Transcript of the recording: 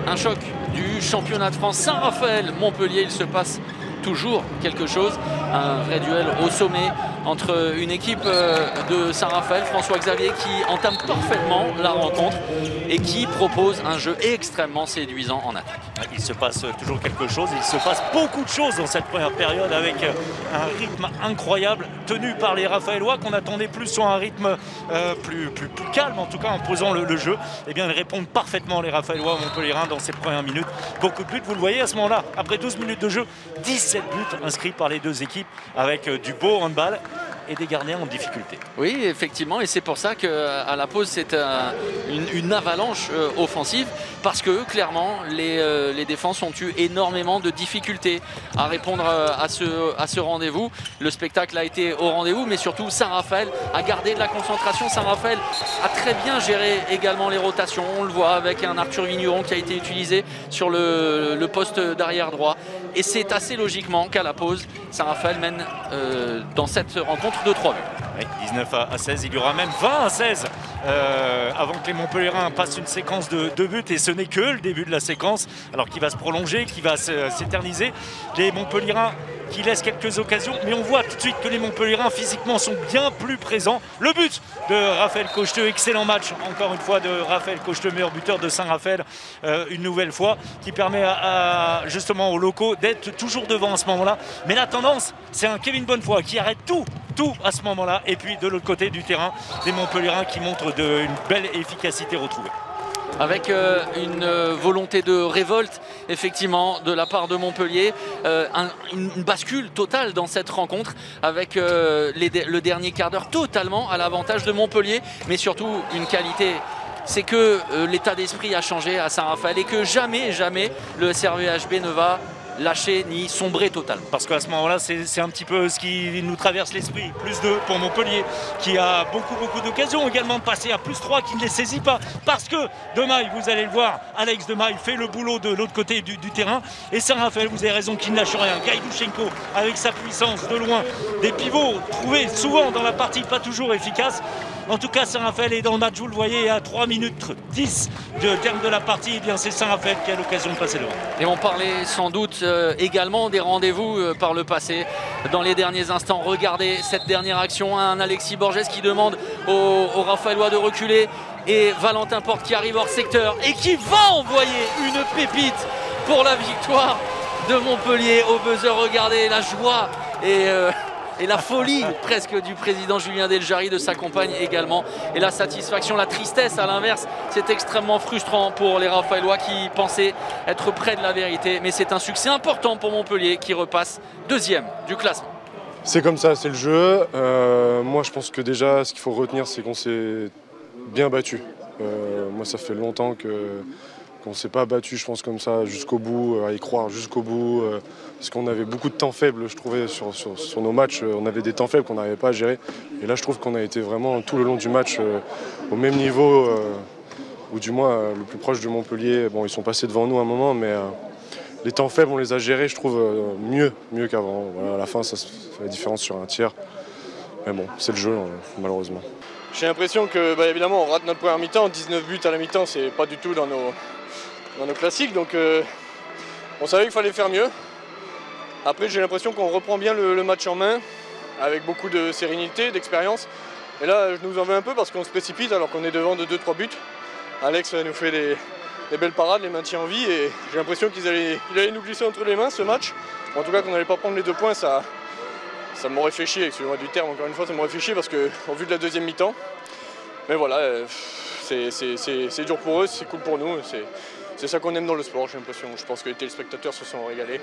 un choc du championnat de France. Saint-Raphaël-Montpellier, il se passe toujours quelque chose. Un vrai duel au sommet entre une équipe de Saint-Raphaël, François Xavier, qui entame parfaitement la rencontre et qui propose un jeu extrêmement séduisant en attaque. Il se passe toujours quelque chose, il se passe beaucoup de choses dans cette première période avec un rythme incroyable tenu par les Raphaélois qu'on attendait plus sur un rythme plus calme, en tout cas en posant le jeu. Eh bien, ils répondent parfaitement les Raphaélois montpelliérains dans ces premières minutes. Beaucoup de buts, vous le voyez à ce moment-là, après 12 minutes de jeu, 17 buts inscrits par les deux équipes avec du beau handball et des gardiens en difficulté. Oui, effectivement, et c'est pour ça qu'à la pause, c'est une avalanche offensive, parce que clairement, les défenses ont eu énormément de difficultés à répondre à ce rendez-vous. Le spectacle a été au rendez-vous, mais surtout, Saint-Raphaël a gardé de la concentration. Saint-Raphaël a très bien géré également les rotations. On le voit avec un Arthur Vigneron qui a été utilisé sur le poste d'arrière droit. Et c'est assez logiquement qu'à la pause, Saint-Raphaël mène dans cette rencontre de 3 buts. Oui, 19 à 16, il y aura même 20 à 16 avant que les Montpelliérains passent une séquence de buts, et ce n'est que le début de la séquence, alors qui va se prolonger, qui va s'éterniser. Les Montpelliérains qui laissent quelques occasions, mais on voit tout de suite que les Montpelliérains physiquement sont bien plus présents. Le but de Raphaël Cocheteux, excellent match encore une fois de Raphaël Cocheteux, meilleur buteur de Saint-Raphaël une nouvelle fois, qui permet justement aux locaux d'être toujours devant à ce moment-là. Mais la tendance, c'est un Kevin Bonnefoy qui arrête tout à ce moment-là, et puis de l'autre côté du terrain, des Montpelliérains qui montrent une belle efficacité retrouvée. Avec une volonté de révolte, effectivement, de la part de Montpellier, une bascule totale dans cette rencontre, avec le dernier quart d'heure totalement à l'avantage de Montpellier, mais surtout une qualité. C'est que l'état d'esprit a changé à Saint-Raphaël et que jamais le SRVHB ne va lâcher ni sombrer totalement. Parce qu'à ce moment-là, c'est un petit peu ce qui nous traverse l'esprit. Plus 2 pour Montpellier, qui a beaucoup d'occasions également de passer à plus 3, qui ne les saisit pas. Parce que Demaille, vous allez le voir, Alex Demaille fait le boulot de l'autre côté du terrain. Et Saint-Raphaël, vous avez raison, qui ne lâche rien. Gaïdouchenko, avec sa puissance de loin, des pivots trouvés souvent dans la partie, pas toujours efficaces. En tout cas, Saint-Raphaël est dans le match, vous le voyez, à 3 minutes 10 de terme de la partie. Eh bien, c'est Saint-Raphaël qui a l'occasion de passer devant. Et on parlait sans doute également des rendez-vous par le passé. Dans les derniers instants, regardez cette dernière action. Un Alexis Borges qui demande aux Raphaélois de reculer. Et Valentin Porte qui arrive hors secteur et qui va envoyer une pépite pour la victoire de Montpellier au buzzer. Regardez la joie et la folie presque du président Julien Deljari, de sa compagne également. Et la satisfaction, la tristesse à l'inverse. C'est extrêmement frustrant pour les Raphaélois qui pensaient être près de la vérité. Mais c'est un succès important pour Montpellier qui repasse 2e du classement. C'est comme ça, c'est le jeu. Moi je pense que déjà ce qu'il faut retenir, c'est qu'on s'est bien battu. Moi ça fait longtemps qu'on ne s'est pas battu, je pense, comme ça jusqu'au bout, à y croire jusqu'au bout. Parce qu'on avait beaucoup de temps faibles, je trouvais, sur nos matchs. On avait des temps faibles qu'on n'arrivait pas à gérer. Et là, je trouve qu'on a été vraiment tout le long du match au même niveau, ou du moins le plus proche de Montpellier. Bon, ils sont passés devant nous à un moment, mais les temps faibles, on les a gérés, je trouve, mieux qu'avant. Voilà, à la fin, ça fait la différence sur un tiers. Mais bon, c'est le jeu, malheureusement. J'ai l'impression que, évidemment, on rate notre première mi-temps. 19 buts à la mi-temps, c'est pas du tout dans nos classiques. Donc, on savait qu'il fallait faire mieux. Après, j'ai l'impression qu'on reprend bien le match en main, avec beaucoup de sérénité, d'expérience. Et là, je nous en veux un peu parce qu'on se précipite alors qu'on est devant de 2-3 buts. Alex nous fait des belles parades, les maintient en vie, et j'ai l'impression qu'il allait nous glisser entre les mains ce match. En tout cas, qu'on n'allait pas prendre les 2 points, ça m'aurait fait chier, excusez-moi du terme, encore une fois, ça m'aurait fait chier parce qu'au vu de la deuxième mi-temps, mais voilà, c'est dur pour eux, c'est cool pour nous, c'est ça qu'on aime dans le sport, j'ai l'impression. Je pense que les téléspectateurs se sont régalés.